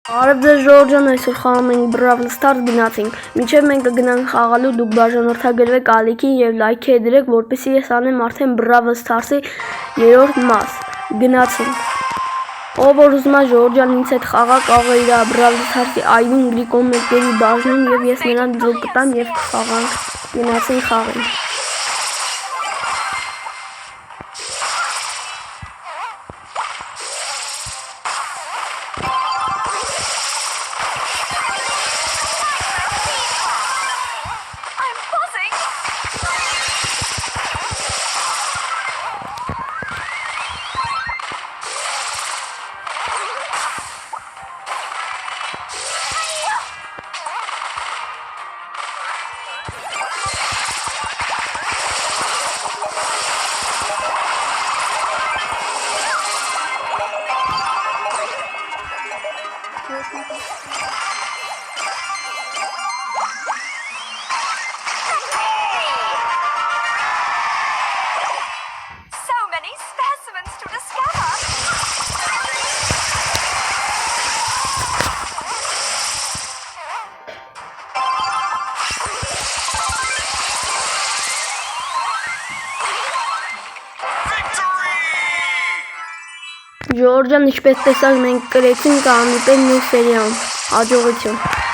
Արև ձեզ Ժորժան, այսօր խաղում ենք Brawl Stars գնացինք, մինչև մենք կգնանք խաղալու դուք բաժանորդագրվեք ալիքին և լայքի դրեք, որպեսզի ես անեմ արդեն Brawl Stars-ի 3-րդ մաս, գնացինք։ Ով որ ուզում է Ժորժան ինձ հետ խաղա կարող է իր Brawl Stars-ի ID-ն գրի կոմենտների բաժնում և ես նրան ձուկ կտամ և կխաղանք, գնացինք խաղին։ So many specimens to discover. Ժորժան, ինչպես տեսակ մենք կրեցինք անուտեն նույն սերիան, հաջողություն։